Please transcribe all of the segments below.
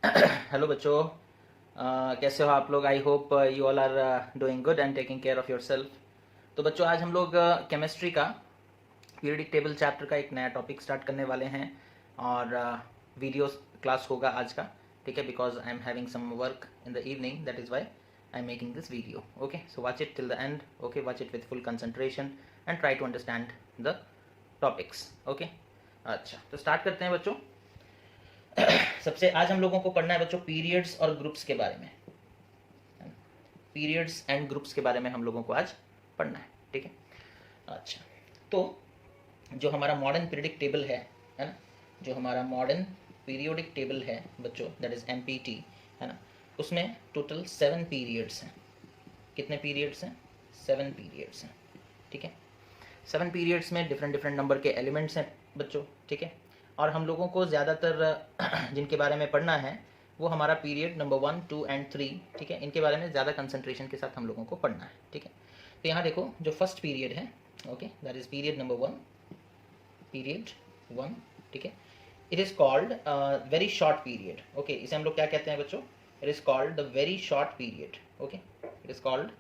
Hello बच्चों। कैसे हो आप लोग? I hope you all are doing good and taking care of yourself. तो बच्चों, आज हम लोग केमिस्ट्री का पीरियडिक टेबल चैप्टर का एक नया टॉपिक स्टार्ट करने वाले हैं और वीडियो क्लास होगा आज का, ठीक है? Because I am having some work in the evening, that is why I am making this video. Okay, so watch it till the end. Okay, watch it with full concentration and try to understand the topics. Okay, अच्छा, तो start करते हैं बच्चों। सबसे आज हम लोगों को पढ़ना है बच्चों पीरियड्स और ग्रुप्स के बारे में। पीरियड्स एंड ग्रुप्स के बारे में हम लोगों को आज पढ़ना है, ठीक है? अच्छा, तो जो हमारा मॉडर्न पीरियडिक टेबल है ना, जो हमारा मॉडर्न पीरियोडिक टेबल है बच्चों, दैट इज एमपीटी, है ना, उसमें टोटल 7 पीरियड्स हैं। कितने पीरियड्स हैं? 7 पीरियड्स हैं, ठीक है? 7 पीरियड्स में डिफरेंट डिफरेंट नंबर के एलिमेंट्स हैं बच्चों, ठीक है? और हम लोगों को ज़्यादातर जिनके बारे में पढ़ना है वो हमारा पीरियड नंबर 1, 2 एंड 3, ठीक है? इनके बारे में ज़्यादा कंसंट्रेशन के साथ हम लोगों को पढ़ना है, ठीक है? तो यहाँ देखो, जो फर्स्ट पीरियड है, okay, that is period number 1, period 1, ठीक है? It is called very short period. Okay, इसे हम लोग क्या कहते हैं बच्चों? It is called the very short period. Okay, it is called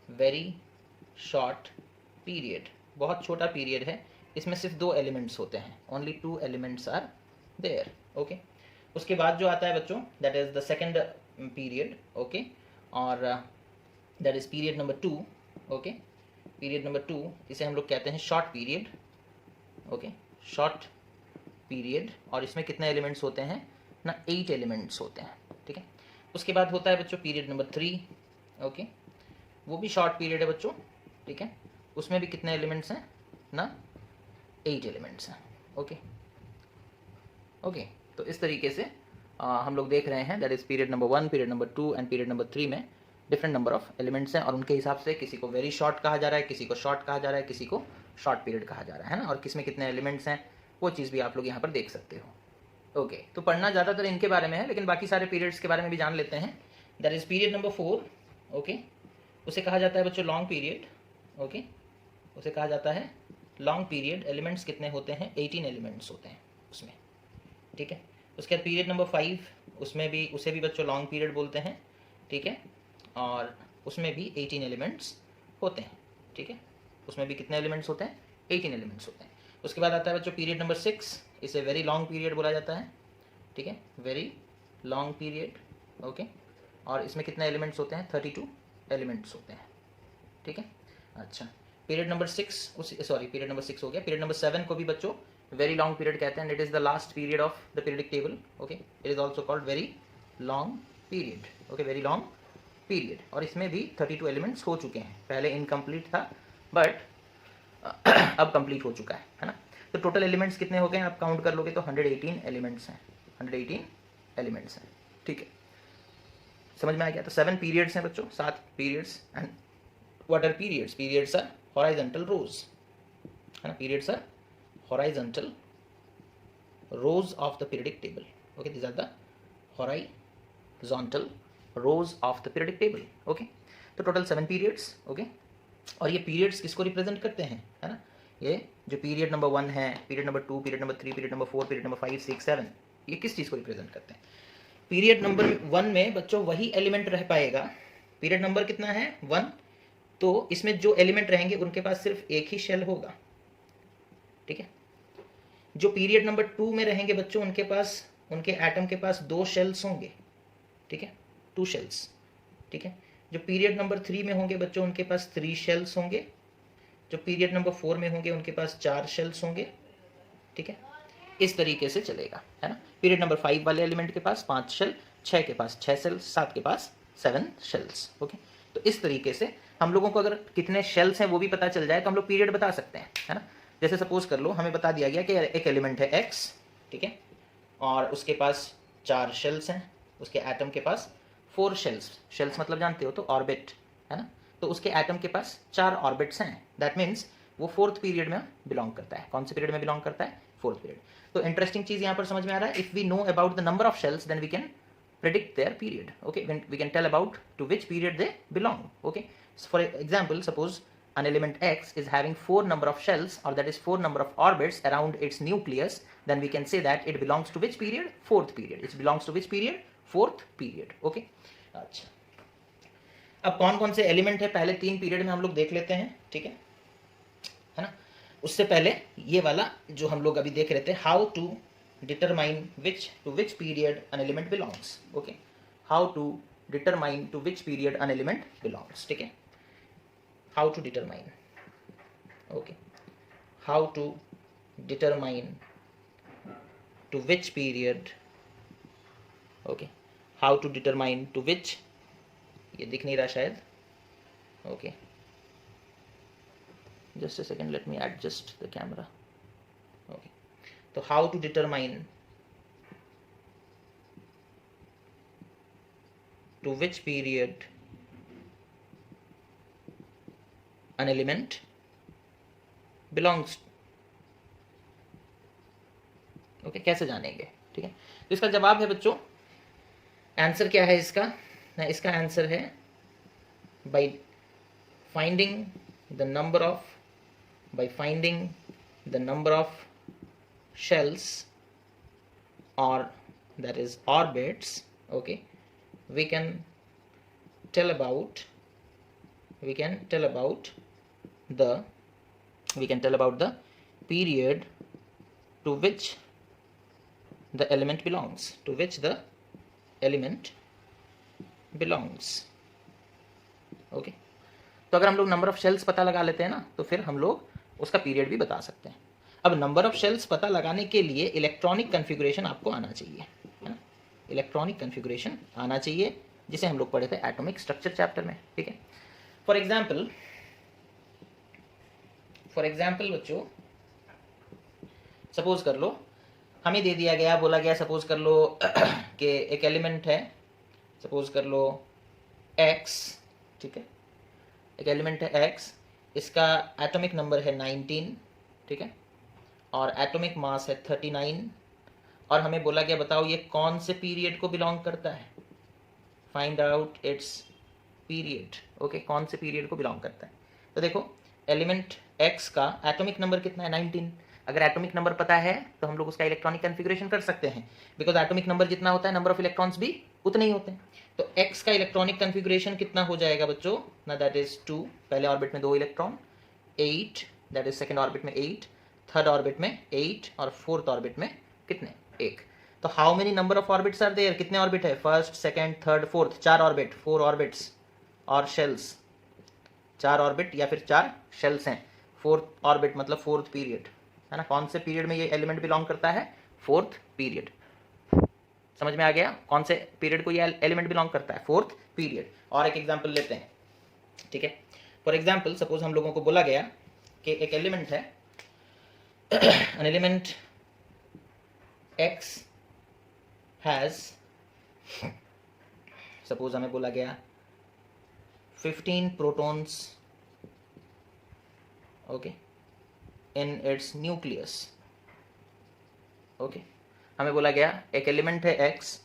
very short period. बहुत छोटा पीरियड है, इसमें सिर्फ 2 एलिमेंट्स होते हैं, only 2 elements are there. Okay, उसके बाद जो आता है बच्चों, that is the second period. Okay, और that is period number 2। Okay, period number 2, इसे हम लोग कहते हैं short period. Okay, short period, और इसमें कितने एलिमेंट्स होते हैं ना? 8 एलिमेंट्स होते हैं, ठीक है? उसके बाद होता है बच्चों पीरियड नंबर 3। ओके, वो भी शॉर्ट पीरियड है बच्चों, ठीक है? उसमें भी कितने एलिमेंट्स हैं ना? 8 एलिमेंट्स हैं। ओके, ओके, तो इस तरीके से हम लोग देख रहे हैं that is period number 1, period number 2 and period number 3 में डिफरेंट नंबर ऑफ एलिमेंट्स हैं, और उनके हिसाब से किसी को वेरी शॉर्ट कहा जा रहा है, किसी को शॉर्ट कहा जा रहा है, किसी को शॉर्ट पीरियड कहा जा रहा है ना, और किसमें कितने एलिमेंट्स हैं वो चीज़ भी आप लोग यहाँ पर देख सकते हो। ओके, तो पढ़ना ज़्यादातर इनके बारे में है, लेकिन बाकी सारे पीरियड्स के बारे में भी जान लेते हैं। That is period number 4। Okay, उसे कहा जाता है बच्चों लॉन्ग पीरियड। ओके, उसे कहा जाता है लॉन्ग पीरियड। एलिमेंट्स कितने होते हैं? 18 एलिमेंट्स होते हैं उसमें, ठीक है? उसके बाद पीरियड नंबर 5, उसमें भी, उसे भी बच्चों लॉन्ग पीरियड बोलते हैं, ठीक है? और उसमें भी 18 एलिमेंट्स होते हैं, ठीक है? उसमें भी कितने एलिमेंट्स होते हैं? 18 एलिमेंट्स होते हैं। उसके बाद आता है बच्चों पीरियड नंबर 6, इसे वेरी लॉन्ग पीरियड बोला जाता है, ठीक है? Very long period. ओके, और इसमें कितने एलिमेंट्स होते हैं? 32 एलिमेंट्स होते हैं, ठीक है? अच्छा, period number 6, sorry, period number 6 हो गया। पीरियड नंबर 7 को भी बच्चों वेरी लॉन्ग पीरियड कहते हैं, it is the last period of the periodic table. Okay, it is also called very long period. Okay, very long period, और इसमें भी 32 एलिमेंट्स हो चुके हैं। पहले इनकम्प्लीट था, बट अब कंप्लीट हो चुका है ना? तो टोटल एलिमेंट्स कितने हो गए आप काउंट कर लोगे तो 118 एलिमेंट्स हैं, 118 एलिमेंट्स हैं, ठीक है? समझ में आ गया? तो 7 पीरियड्स हैं बच्चों, 7 periods. And what are periods? Periods are horizontal rows, है ना? Periods are horizontal rows of the periodic table. Okay, these are the horizontal rows of the periodic table. Okay, तो टोटल 7 पीरियड्स। ओके, और ये periods किसको represent करते हैं, है ना? ये जो पीरियड नंबर 1 है, period number 2, period number 3, period number 4, period number 5, 6, 7, ये किस चीज़ को रिप्रेजेंट करते हैं? पीरियड नंबर 1 में बच्चों वही एलिमेंट रह पाएगा। पीरियड नंबर कितना है? 1। तो इसमें जो एलिमेंट रहेंगे उनके पास सिर्फ एक ही शेल होगा, ठीक है? जो पीरियड नंबर 2 में रहेंगे बच्चों, उनके पास, उनके एटम के पास 2 शेल्स होंगे, ठीक है? 2 शेल्स, ठीक है? जो पीरियड नंबर 3 में होंगे बच्चों, उनके पास 3 शेल्स होंगे। जो पीरियड नंबर 4 में होंगे, उनके पास 4 शेल्स होंगे, ठीक है? इस तरीके से चलेगा, है ना? पीरियड नंबर 5 वाले एलिमेंट के पास 5 शेल, 6 के पास 6 शेल्स, 7 के पास 7 शेल्स। ओके, तो इस तरीके से हम लोगों को अगर कितने शेल्स हैं वो भी पता चल जाए तो हम लोग पीरियड बता सकते हैं, है ना? जैसे सपोज कर लो, हमें बता दिया गया कि एक एलिमेंट है x, ठीक है? और उसके पास 4 शेल्स हैं, उसके एटम के पास 4 शेल्स, शेल्स मतलब जानते हो तो ऑर्बिट, है ना? तो उसके एटम के पास 4 ऑर्बिट्स हैं। दैट मीन्स वो 4th पीरियड में बिलोंग करता है। कौन से पीरियड में बिलोंग करता है? 4th period. तो इंटरेस्टिंग चीज यहाँ पर समझ में आ रहा है, if we know about the number of shells then we can predict their period. Okay, we can tell about to which period they belong. Okay, so for example, suppose an element x is having 4 number of shells, or that is 4 number of orbits around its nucleus, then we can say that it belongs to which period? 4th period. It belongs to which period? Fourth period. Okay, अच्छा अब कौन कौन से element है पहले 3 period में हम लोग देख लेते हैं, ठीक है ना। उससे पहले ये वाला जो हम लोग अभी देख रहे थे, how to determine to which period an element belongs. Okay, how to determine to which period an element belongs, ठीक है, how to determine, okay, how to determine to which period, okay, how to determine to which, ये दिख नहीं रहा शायद, okay, just a second, let me adjust the camera, okay, so how to determine to which period an element belongs, okay, कैसे जानेंगे, ठीक है। तो इसका जवाब है बच्चों, आंसर क्या है इसका, इसका आंसर है by finding the number of, by finding the number of shells or that is orbits, okay, we can tell about the period to which the element belongs, okay. तो अगर हम लोग नंबर ऑफ शेल्स पता लगा लेते हैं ना, तो फिर हम लोग उसका पीरियड भी बता सकते हैं। अब नंबर ऑफ शेल्स पता लगाने के लिए इलेक्ट्रॉनिक कन्फिगुरेशन आपको आना चाहिए, है ना, इलेक्ट्रॉनिक कन्फिगुरेशन आना चाहिए, जिसे हम लोग पढ़े थे एटॉमिक स्ट्रक्चर चैप्टर में, ठीक है। फॉर एग्जाम्पल बच्चों, सपोज कर लो हमें दे दिया गया, बोला गया सपोज कर लो कि एक एलिमेंट है, सपोज कर लो x, ठीक है, एक एलिमेंट है x, इसका एटॉमिक नंबर है 19, ठीक है, और एटॉमिक मास है 39, और हमें बोला गया बताओ ये कौन से पीरियड को बिलोंग करता है, find out it's period, okay, कौन से पीरियड को बिलोंग करता है। तो देखो एलिमेंट x का एटॉमिक नंबर कितना है, 19। अगर एटॉमिक नंबर पता है तो हम लोग उसका इलेक्ट्रॉनिक कन्फिगुरेशन कर सकते हैं, बिकॉज एटॉमिक नंबर जितना होता है नंबर ऑफ इलेक्ट्रॉन्स भी उतने ही होते हैं। तो x का इलेक्ट्रॉनिक कन्फिगुरेशन कितना हो जाएगा बच्चों ना, दैट इज 2, पहले ऑर्बिट में 2 electron, 8 that is second orbit में 8, थर्ड ऑर्बिट में 8, और फोर्थ ऑर्बिट में कितने, 1। तो how many number of orbits are there, कितने ऑर्बिट है, first second third fourth, 4 orbit, 4 orbits और शेल्स, 4 ऑर्बिट या फिर 4 शेल्स हैं। फोर्थ ऑर्बिट मतलब फोर्थ पीरियड, है ना। कौन से पीरियड में ये एलिमेंट बिलोंग करता है, फोर्थ पीरियड। समझ में आ गया कौन से पीरियड को ये एलिमेंट बिलोंग करता है, फोर्थ पीरियड। और एक एग्जांपल लेते हैं, ठीक है। फॉर एग्जांपल सपोज हम लोगों को बोला गया कि एक एलिमेंट है, an element x has, suppose हमें बोला गया 15 protons, okay, in its nucleus, okay. हमें बोला गया एक एलिमेंट है x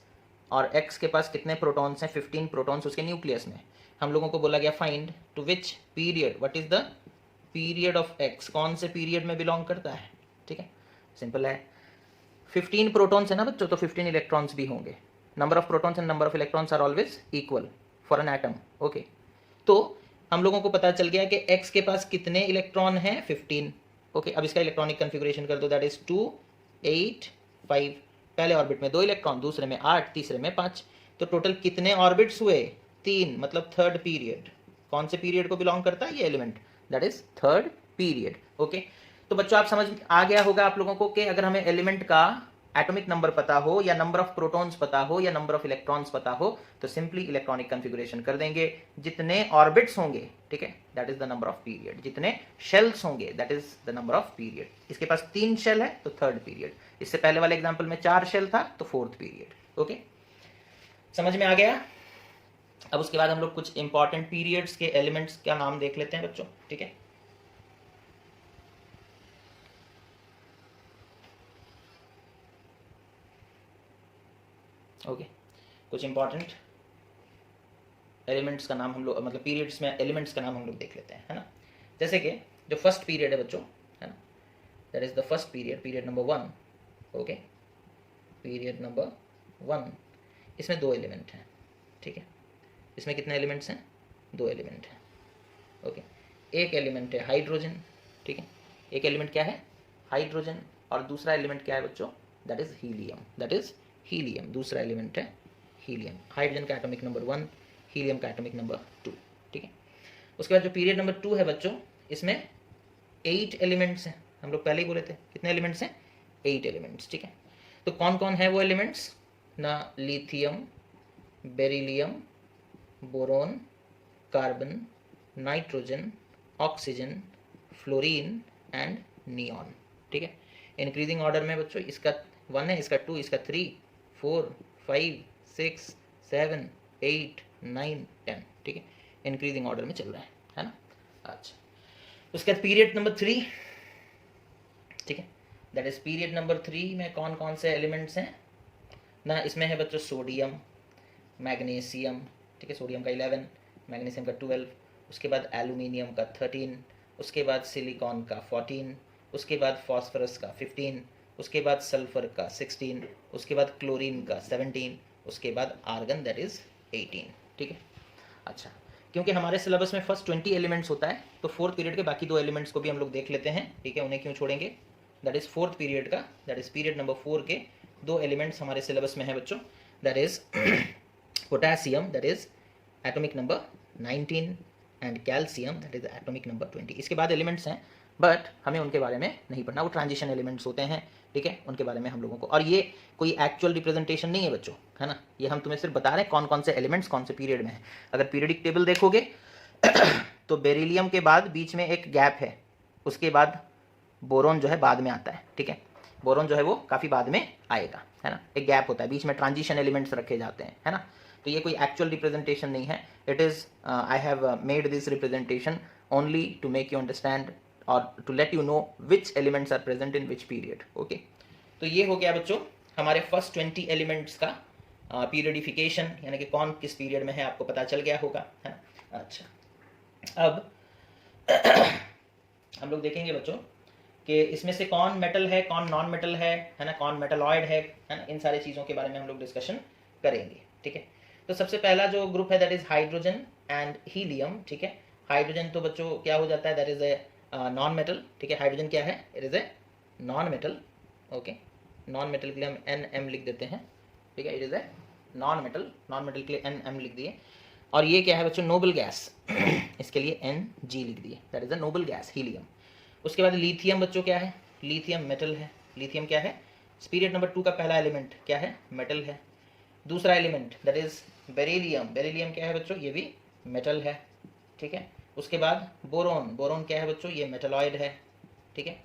और x के पास कितने प्रोटॉन्स हैं, 15 प्रोटॉन्स उसके न्यूक्लियस में। हम लोगों को बोला गया find to which period, what is the period of x, कौन से पीरियड में बिलोंग करता है, ठीक है, सिंपल है। 15 प्रोटॉन्स है ना बच्चों, तो 15 इलेक्ट्रॉन्स भी होंगे। Number of protons and number of electrons are always equal for an atom, okay. तो हम लोगों को पता चल गया कि x के पास कितने इलेक्ट्रॉन हैं, 15, ओके। अब इसका इलेक्ट्रॉनिक कन्फिगुरेशन कर दो, दैट इज 2 8 5, पहले ऑर्बिट में 2 इलेक्ट्रॉन, दूसरे में 8, तीसरे में 5, तो टोटल कितने ऑर्बिट्स हुए, 3, मतलब थर्ड पीरियड। कौन से पीरियड को बिलोंग करता है ये element, that is third period, okay. तो बच्चों आप समझ आ गया होगा आप लोगों को कि अगर हमें एलिमेंट का एटॉमिक नंबर पता हो या नंबर ऑफ प्रोटॉन्स पता हो या नंबर ऑफ इलेक्ट्रॉन्स पता हो, तो सिंपली इलेक्ट्रॉनिक कन्फिगुरेशन कर देंगे। जितने ऑर्बिट्स होंगे, ठीक है, that is the number of period, जितने शेल्स होंगे that is the number of period. इसके पास 3 शेल है तो थर्ड पीरियड, इससे पहले वाले एग्जांपल में 4 शेल था तो फोर्थ पीरियड, ओके। समझ में आ गया। अब उसके बाद हम लोग कुछ इंपॉर्टेंट पीरियड्स के एलिमेंट्स का नाम देख लेते हैं बच्चों, ठीक है। ओके, कुछ इंपॉर्टेंट एलिमेंट्स का नाम हम लोग, मतलब पीरियड्स में एलिमेंट्स का नाम हम लोग देख लेते हैं, है ना। जैसे कि जो फर्स्ट पीरियड है बच्चों, है ना, that is the first period, period number 1, okay, period number 1। इसमें 2 एलिमेंट हैं, ठीक है। इसमें कितने एलिमेंट्स हैं? 2 एलिमेंट हैं, ओके। एक एलिमेंट है हाइड्रोजन, ठीक है। एक एलिमेंट क्या है? हाइड्रोजन। और दूसरा एलिमेंट क्या है बच्चों? That is helium, that is helium. दूसरा एलिमेंट है हीलियम। हाइड्रोजन का एटॉमिक नंबर 1, हीलियम का एटॉमिक नंबर 2, ठीक है। उसके बाद जो पीरियड नंबर 2 है बच्चों, इसमें 8 एलिमेंट्स हैं। हम लोग पहले ही बोले थे कितने एलिमेंट्स हैं? 8 एलिमेंट्स, ठीक है। तो कौन कौन है वो एलिमेंट्स ना? Lithium, beryllium, boron, carbon, nitrogen, oxygen, fluorine and neon, ठीक है। इंक्रीजिंग ऑर्डर में बच्चों, इसका 1 है, इसका 2, इसका 3, 4, 5, 6, 7, 8, 9, 10, ठीक है। इंक्रीजिंग ऑर्डर में चल रहा है ना। अच्छा, उसके बाद पीरियड नंबर 3, ठीक है। दैट इज पीरियड नंबर 3 में कौन कौन से एलिमेंट्स हैं ना? इसमें है बच्चों सोडियम, मैग्नीशियम, ठीक है। सोडियम का 11, मैग्नीशियम का 12, उसके बाद एल्यूमिनियम का 13, उसके बाद सिलिकॉन का 14, उसके बाद फॉस्फोरस का 15, उसके बाद सल्फर का 16, उसके बाद क्लोरीन का 17, उसके बाद आर्गन दैट इज 18, ठीक है। अच्छा, क्योंकि हमारे सिलेबस में फर्स्ट 20 एलिमेंट्स होता है, तो फोर्थ पीरियड के बाकी 2 एलिमेंट्स को भी हम लोग देख लेते हैं, ठीक है। उन्हें क्यों छोड़ेंगे? दैट इज फोर्थ पीरियड का, दैट इज पीरियड नंबर 4 के 2 एलिमेंट्स हमारे सिलेबस में है बच्चों। That is potassium, that is atomic number 19 and calcium that is atomic number 20। इसके बाद एलिमेंट्स हैं, बट हमें उनके बारे में नहीं पढ़ना, वो ट्रांजिशन एलिमेंट्स होते हैं, ठीक है। उनके बारे में हम लोगों को, और ये कोई एक्चुअल रिप्रेजेंटेशन नहीं है बच्चों, है ना। ये हम तुम्हें सिर्फ बता रहे हैं कौन कौन से एलिमेंट्स कौन से पीरियड में है। अगर पीरियडिक टेबल देखोगे तो बेरिलियम के बाद बीच में एक गैप है, उसके बाद बोरोन जो है बाद में आता है, ठीक है। बोरोन जो है वो काफ़ी बाद में आएगा, है ना। एक गैप होता है, बीच में ट्रांजिशन एलिमेंट्स रखे जाते हैं, है ना। तो ये कोई एक्चुअल रिप्रेजेंटेशन नहीं है। It is I have made this representation only to make you understand और to let you know which elements are present in which period, okay. तो ये हो गया बच्चों हमारे फर्स्ट 20 एलिमेंट्स का पीरियडिफिकेशन, यानी कि कौन किस पीरियड में है आपको पता चल गया होगा, है ना। अच्छा, अब हम लोग देखेंगे बच्चों कि इसमें से कौन मेटल है, कौन नॉन मेटल है ना, कौन मेटलॉइड है ना। इन सारी चीज़ों के बारे में हम लोग डिस्कशन करेंगे, ठीक है। तो सबसे पहला जो ग्रुप है that is hydrogen and helium, ठीक है। हाइड्रोजन तो बच्चों क्या हो जाता है? That is a non metal, ठीक है। हाइड्रोजन क्या है? It is a non metal, okay. Non metal के लिए हम NM लिख देते हैं, ठीक है। It is a non metal, non metal के लिए NM लिख दिए। और ये क्या है बच्चों? नोबल गैस इसके लिए NG लिख दिए, that is a noble gas, helium. उसके बाद लिथियम बच्चों क्या है? लिथियम मेटल है। लिथियम क्या है? पीरियड नंबर 2 का पहला एलिमेंट क्या है? मेटल है। दूसरा element that is beryllium. Beryllium क्या है बच्चों? ये भी मेटल है, ठीक है। उसके बाद बोरोन। बोरोन क्या है बच्चों? ये मेटलॉइड है, ठीक है।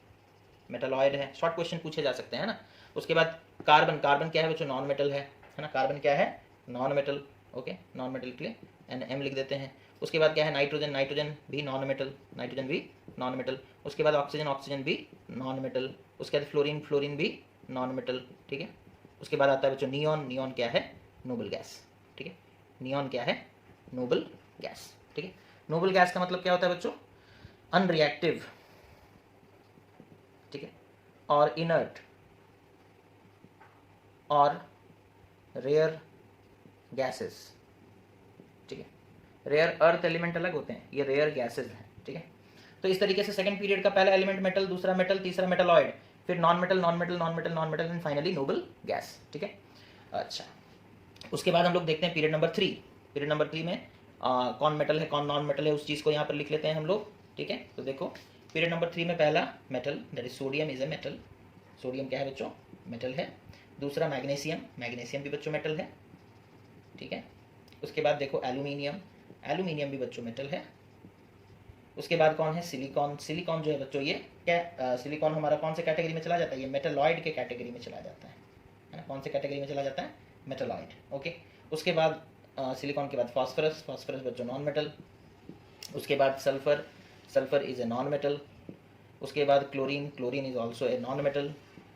मेटलॉइड है, शॉर्ट क्वेश्चन पूछे जा सकते हैं ना। उसके बाद कार्बन। कार्बन क्या है बच्चों? नॉन मेटल है ना। कार्बन क्या है? Non metal, okay. Non metal के लिए NM लिख देते हैं। उसके बाद क्या है? नाइट्रोजन। नाइट्रोजन भी नॉन मेटल, नाइट्रोजन भी नॉन मेटल। उसके बाद ऑक्सीजन। ऑक्सीजन भी नॉन मेटल। उसके बाद फ्लोरीन। फ्लोरीन भी नॉन मेटल, ठीक है। उसके बाद आता है बच्चों नियॉन। नियॉन क्या है? नोबल गैस, ठीक है। नियॉन क्या है? नोबल गैस, ठीक है। नोबल गैस का मतलब क्या होता है बच्चों? अनरिएक्टिव, ठीक है, और इनर्ट और रेयर गैसेस, ठीक है। रेयर अर्थ एलिमेंट अलग होते हैं, ये रेयर गैसेस हैं, ठीक है। तो इस तरीके से सेकंड पीरियड का पहला एलिमेंट मेटल, दूसरा मेटल, तीसरा मेटलॉइड, फिर non metal, non metal, non metal, non metal and finally Nobel gas, ठीक है। अच्छा, उसके बाद हम लोग देखते हैं पीरियड नंबर 3। पीरियड नंबर 3 में कौन मेटल है, कौन नॉन मेटल है, उस चीज़ को यहाँ पर लिख लेते हैं हम लोग, ठीक है। तो देखो पीरियड नंबर 3 में पहला metal that is sodium is a metal. Sodium क्या है बच्चों? मेटल है। दूसरा मैग्नीशियम। मैग्नीशियम भी बच्चों मेटल है, ठीक है। उसके बाद देखो एल्यूमिनियम। एल्यूमिनियम भी बच्चों मेटल है। उसके बाद कौन है? सिलिकॉन। सिलिकॉन जो है बच्चों ये क्या, सिलिकॉन हमारा कौन से कैटेगरी में चला जाता है? ये मेटलॉइड के कैटेगरी में चला जाता है ना। कौन से कैटेगरी में चला जाता है? Metalloid, okay. उसके बाद सिलिकॉन के बाद फॉस्फरस। फॉस्फरस बच्चों नॉन मेटल। उसके बाद sulphur. Sulphur is a non metal. उसके बाद chlorine. Chlorine is also a non metal.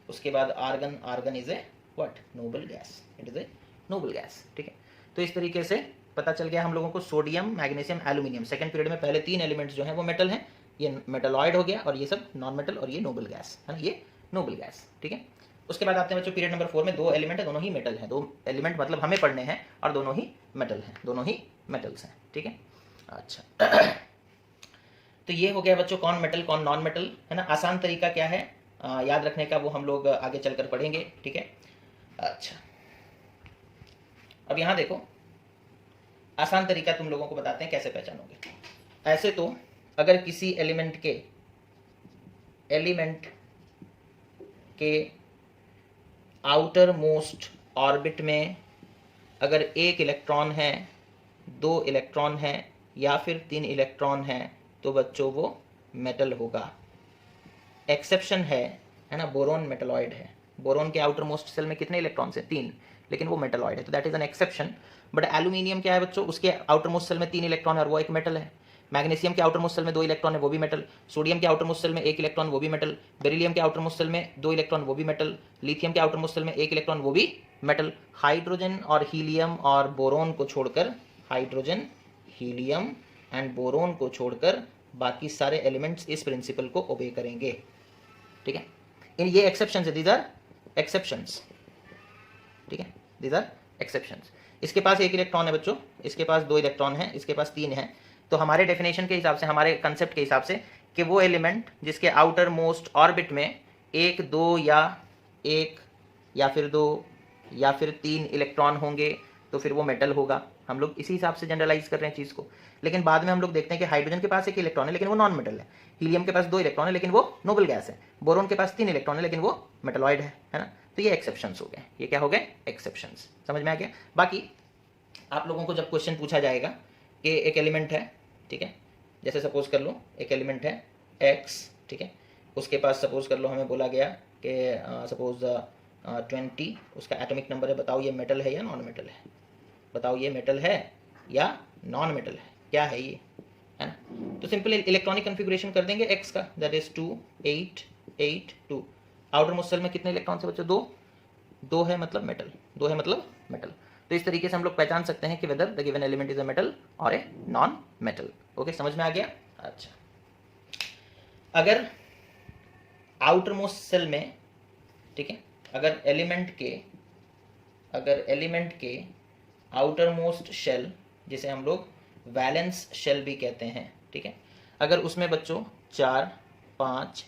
उसके बाद argon. Argon is a what? Noble gas, it is a noble gas, ठीक है। तो इस तरीके से पता चल गया हम लोगों को sodium, magnesium, aluminium. Second period में पहले 3 एलिमेंट्स जो हैं वो मेटल हैं, ये मेटलॉइड हो गया, और ये सब नॉन मेटल, और ये नोबल गैस है ना, ये नोबल गैस, ठीक है। उसके बाद आते हैं बच्चों पीरियड नंबर 4 में, 2 एलिमेंट है, दोनों ही मेटल है। 2 एलिमेंट मतलब हमें पढ़ने हैं और दोनों ही मेटल हैं, दोनों ही मेटल्स हैं, ठीक है। अच्छा तो ये हो गया बच्चों कौन मेटल कौन नॉन मेटल, है ना। आसान तरीका क्या है याद रखने का वो हम लोग आगे चलकर पढ़ेंगे, ठीक है। अच्छा अब यहाँ देखो आसान तरीका तुम लोगों को बताते हैं कैसे पहचानोगे। ऐसे तो अगर किसी एलिमेंट के आउटर मोस्ट ऑर्बिट में अगर 1 इलेक्ट्रॉन है, 2 इलेक्ट्रॉन है या फिर 3 इलेक्ट्रॉन है तो बच्चों वो मेटल होगा। एक्सेप्शन है ना, बोरोन मेटलॉइड है। बोरोन के आउटर मोस्ट सेल में कितने इलेक्ट्रॉन है? 3, लेकिन वो मेटलॉइड है, तो that is an exception. But aluminium क्या है बच्चों, उसके आउटर मोस्ट सेल में 3 इलेक्ट्रॉन है और वो एक मेटल है। मैग्नीशियम के आउटर मोस्ट सेल में 2 इलेक्ट्रॉन है, वो भी मेटल। सोडियम के आउटर मोस्ट सेल में 1 इलेक्ट्रॉन, वो भी मेटल। बेरिलियम के आउटर मोस्ट सेल में 2 इलेक्ट्रॉन, वो भी मेटल। लिथियम के आउटर मोस्ट सेल में 1 इलेक्ट्रॉन, वो भी मेटल। हाइड्रोजन और हीलियम और बोरोन को छोड़कर, हाइड्रोजन, हीलियम एंड बोरोन को छोड़कर बाकी सारे एलिमेंट्स इस प्रिंसिपल को ओबे करेंगे, ठीक है। इन ये एक्सेप्शन है, दीज आर एक्सेप्शंस, ठीक है, दीज आर एक्सेप्शंस। इसके पास 1 इलेक्ट्रॉन है बच्चों, इसके पास 2 इलेक्ट्रॉन है, इसके पास 3 है। तो हमारे डेफिनेशन के हिसाब से, हमारे कंसेप्ट के हिसाब से कि वो एलिमेंट जिसके आउटर मोस्ट ऑर्बिट में 1, 2 या 1 या फिर 2 या फिर 3 इलेक्ट्रॉन होंगे तो फिर वो मेटल होगा। हम लोग इसी हिसाब से जनरलाइज कर रहे हैं चीज़ को। लेकिन बाद में हम लोग देखते हैं कि हाइड्रोजन के पास 1 इलेक्ट्रॉन है लेकिन वो नॉन मेटल है। हीलियम के पास 2 इलेक्ट्रॉन है लेकिन वो नोबल गैस है। बोरोन के पास 3 इलेक्ट्रॉन है लेकिन वो मेटलॉइड है ना। तो ये एक्सेप्शंस हो गए। ये क्या हो गए? एक्सेप्शंस। समझ में आ गया? बाकी आप लोगों को जब क्वेश्चन पूछा जाएगा कि एक एलिमेंट है, ठीक है, जैसे सपोज कर लो एक एलिमेंट है x, ठीक है, उसके पास सपोज कर लो हमें बोला गया कि सपोज 20 उसका एटॉमिक नंबर है, बताओ ये मेटल है या नॉन मेटल है? बताओ ये मेटल है या नॉन मेटल है? क्या है ये, है ना। तो सिंपल इलेक्ट्रॉनिक कन्फिगरेशन कर देंगे x का, that is 2 8 8 2। Outermost shell में कितने इलेक्ट्रॉन से बच्चों? 2 है मतलब मेटल, 2 है मतलब मेटल। तो इस तरीके से हम लोग पहचान सकते हैं कि whether the given element is a metal और ए नॉन मेटल। ओके, समझ में आ गया? अच्छा, अगर आउटर मोस्ट सेल में, ठीक है, अगर एलिमेंट के आउटर मोस्ट शेल, जिसे हम लोग वैलेंस शेल भी कहते हैं, ठीक है, अगर उसमें बच्चों 4 5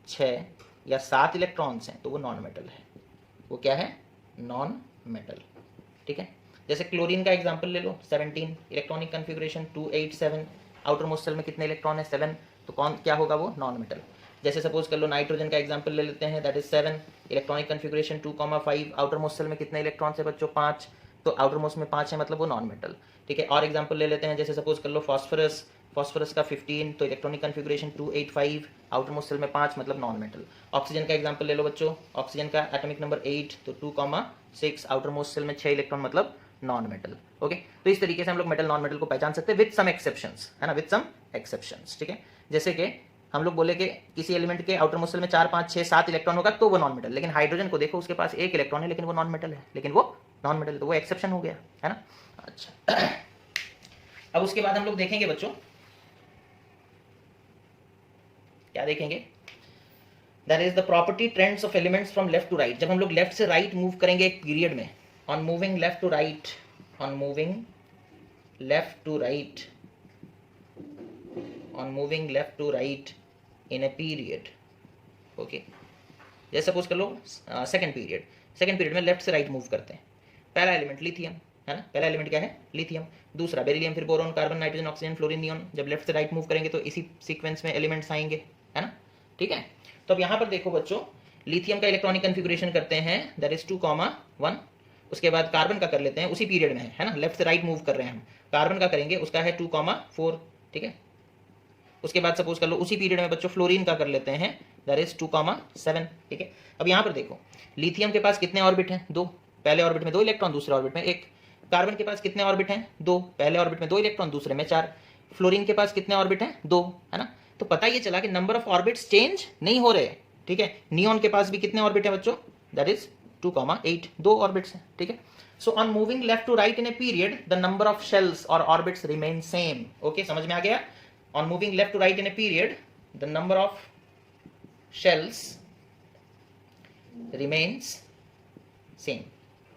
6 या 7 इलेक्ट्रॉन्स हैं तो वो नॉन मेटल है। वो क्या है? नॉन मेटल, ठीक है। जैसे क्लोरीन का एग्जांपल ले लो, 17 electronic configuration 2 8 7, outermost shell में कितने इलेक्ट्रॉन है? 7, तो कौन क्या होगा? वो नॉन मेटल। जैसे सपोज कर लो नाइट्रोजन का एग्जांपल ले लेते हैं, that is 7 electronic configuration 2 5, outermost shell में कितने इलेक्ट्रॉन है बच्चों? 5, तो आउटर मोस्ट में 5 है मतलब वो नॉन मेटल, ठीक है। और एग्जांपल ले लेते हैं, जैसे सपोज कर लो फॉस्फोरस का 15, तो electronic configuration 2 8 5, outermost shell में 5 मतलब नॉन मेटल। ऑक्सीजन का एग्जांपल ले लो बच्चों, ऑक्सीजन का एटॉमिक नंबर 8, तो 2 6, आउटर मोस्ट सेल में 6 इलेक्ट्रॉन मतलब नॉन मेटल। ओके, तो इस तरीके से हम लोग मेटल नॉन मेटल को पहचान सकते हैं विद सम एक्सेप्शंस, है ना, विद सम एक्सेप्शंस, ठीक है। जैसे कि हम लोग बोले कि किसी एलिमेंट के आउटर मोस्ट सेल में 4 5 6 7 इलेक्ट्रॉन होगा तो वो नॉन मेटल, लेकिन हाइड्रोजन को देखो उसके पास 1 इलेक्ट्रॉन है लेकिन वो नॉन मेटल है, लेकिन वो नॉन मेटल, तो वो एक्सेप्शन हो गया, है ना। अच्छा, अब उसके बाद हम लोग देखेंगे बच्चों, क्या देखेंगे? That is the property trends of elements from left to right. जब हम लोग लेफ्ट से राइट मूव करेंगे एक पीरियड में, on moving left to right, on moving left to right in a period, okay, जैसे सपोज कर लो सेकंड पीरियड में लेफ्ट से राइट मूव करते हैं। पहला एलिमेंट लिथियम, है ना, पहला एलिमेंट क्या है? लिथियम। दूसरा बेरिलियम, फिर boron, carbon, nitrogen, oxygen, fluorine, neon. जब लेफ्ट से राइट मूव करेंगे तो इसी सीक्वेंस में एलिमेंट्स आएंगे, है ना, ठीक है। तो अब यहाँ पर देखो बच्चों, लिथियम का इलेक्ट्रॉनिक कन्फिगरेशन करते हैं, दैट इज 2 1। उसके बाद कार्बन का कर लेते हैं, उसी पीरियड में है ना, लेफ्ट से राइट मूव कर रहे हैं हम। कार्बन का करेंगे, उसका है 2 4, ठीक है। उसके बाद सपोज कर लो उसी पीरियड में बच्चों फ्लोरीन का कर लेते हैं, दैट इज 2 7, ठीक है। अब यहाँ पर देखो लिथियम के पास कितने ऑर्बिट हैं? 2, पहले ऑर्बिट में 2 इलेक्ट्रॉन, दूसरे ऑर्बिट में 1। कार्बन के पास कितने ऑर्बिट हैं? 2, पहले ऑर्बिट में 2 इलेक्ट्रॉन, दूसरे में 4। फ्लोरीन के पास कितने ऑर्बिट हैं? 2, है ना। तो पता ये चला कि नंबर ऑफ ऑर्बिट्स चेंज नहीं हो रहे, ठीक है। नियॉन के पास भी कितने ऑर्बिट है बच्चों? दैट इज 2 8, 2 ऑर्बिट्स हैं, ठीक है। So on moving left to right in a period, the number of shells or orbits remain same. Okay, समझ में आ गया? On moving left to right in a period, the number of shells remains same,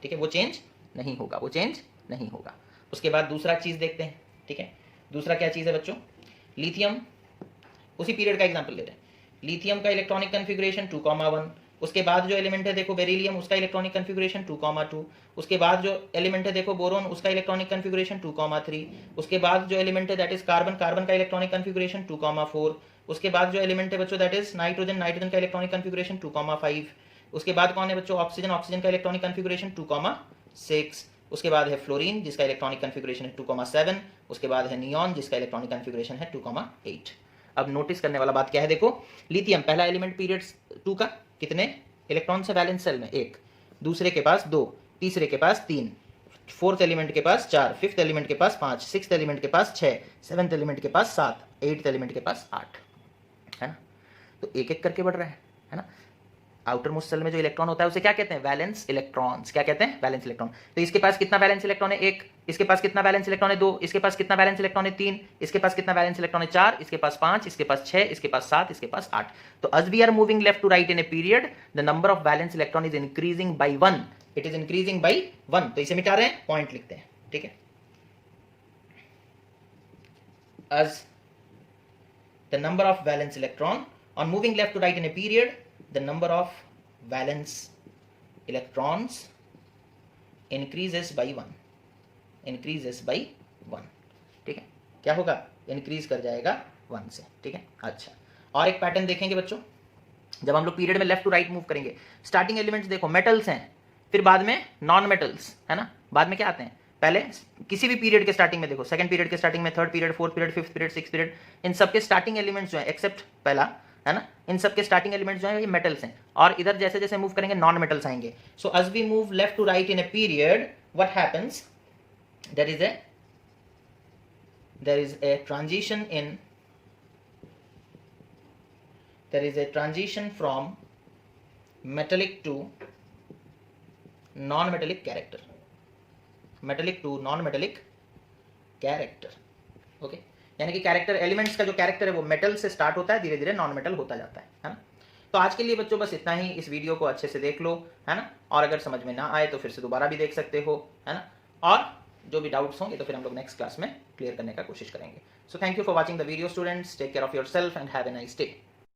ठीक है, वो change नहीं होगा, वो change नहीं होगा। उसके बाद दूसरा चीज़ देखते हैं, ठीक है, दूसरा क्या चीज़ है बच्चों, लिथियम, उसी पीरियड का एग्जाम्पल लेते हैं। लिथियम का इलेक्ट्रॉनिक कन्फिग्रेशन 2,1, उसके बाद जो एलिमेंट है देखो बेरिलियम, उसका इलेक्ट्रॉनिक कन्फिग्रेशन 2,2, उसके बाद जो एलिमेंट है देखो बोरोन, उसका इलेक्ट्रॉनिक कन्फिग्रेशन 2,3, उसके बाद जो एलिमेंट है दैट इज कार्बन, कार्बन का इलेक्ट्रॉनिक कन्फिग्रेशन 2,4, उसके बाद जो एलिमेंट है बच्चों दैट इज नाइट्रोजन, नाइट्रोजन का इलेक्ट्रॉनिक कन्फिग्रेशन 2,5, उसके बाद कौन है बच्चों ऑक्सीजन, ऑक्सीजन का इलेक्ट्रॉनिक कन्फिग्रेशन 2,6, उसके बाद है फ्लोरीन जिसका इलेक्ट्रॉनिक कन्फिग्रेशन है 2,7, उसके बाद है नियॉन जिसका इलेक्ट्रॉनिक कन्फिग्रेशन है 2,8। अब नोटिस करने वाला बात क्या है, देखो लिथियम पहला एलिमेंट पीरियड 2 का कितने इलेक्ट्रॉन से बैलेंस सेल में 1, दूसरे के पास 2, तीसरे के पास 3, फोर्थ एलिमेंट के पास 4, फिफ्थ एलिमेंट के पास 5, सिक्स्थ एलिमेंट के पास 6, सेवंथ एलिमेंट के पास 7, एट्थ एलिमेंट के पास 8, है ना। तो एक एक करके बढ़ रहा है ना। आउटर मोस्ट सेल में जो इलेक्ट्रॉन होता है उसे क्या कहते हैं, वैलेंस इलेक्ट्रॉन्स। क्या कहते हैं, वैलेंस इलेक्ट्रॉन। तो इसके पास कितना वैलेंस इलेक्ट्रॉन है, 1, इसके पास कितना वैलेंस इलेक्ट्रॉन है, 2, इसके पास कितना वैलेंस इलेक्ट्रॉन है, 3, इसके पास कितना वैलेंस इलेक्ट्रॉन है, 4, इसके पास 5, इसके पास 6, इसके पास 7, इसके पास 8। तो as we are moving left to right in a period, the number of valence electron is increasing by 1, it is increasing by 1। तो इसे मिटा रहे हैं, पॉइंट लिखते हैं, ठीक है। as the number of valence electron on moving left to right in a period, the number of valence electrons increases by 1, increases by 1, ठीक है। क्या होगा, इंक्रीज कर जाएगा 1 से, ठीक है। अच्छा, और एक पैटर्न देखेंगे बच्चों, जब हम लोग पीरियड में लेफ्ट टू राइट मूव करेंगे, स्टार्टिंग एलिमेंट्स देखो मेटल्स हैं, फिर बाद में नॉन मेटल्स, है ना। बाद में क्या आते हैं, पहले किसी भी पीरियड के स्टार्टिंग में देखो, सेकंड पीरियड के स्टार्टिंग में, third period, fourth period, fifth period, sixth period, इन सब के स्टार्टिंग एलिमेंट्स जो है एक्सेप्ट पहला, है ना, इन सब के स्टार्टिंग एलिमेंट्स जो है ये मेटल्स हैं। और इधर जैसे जैसे मूव करेंगे नॉन मेटल्स आएंगे। सो as we move left to right in a period, what happens, there is a transition in, there is a transition from metallic to non-metallic character, metallic to non-metallic character, okay. यानी कि character, elements का जो character है वो metal से start होता है, धीरे धीरे नॉन मेटल होता जाता है ना। तो आज के लिए बच्चों बस इतना ही, इस वीडियो को अच्छे से देख लो, है ना। और अगर समझ में ना आए तो फिर से दोबारा भी देख सकते हो, है ना। और जो भी डाउट्स होंगे तो फिर हम लोग नेक्स्ट क्लास में क्लियर करने का कोशिश करेंगे। So thank you for watching the video students, take care of yourself and have a nice day.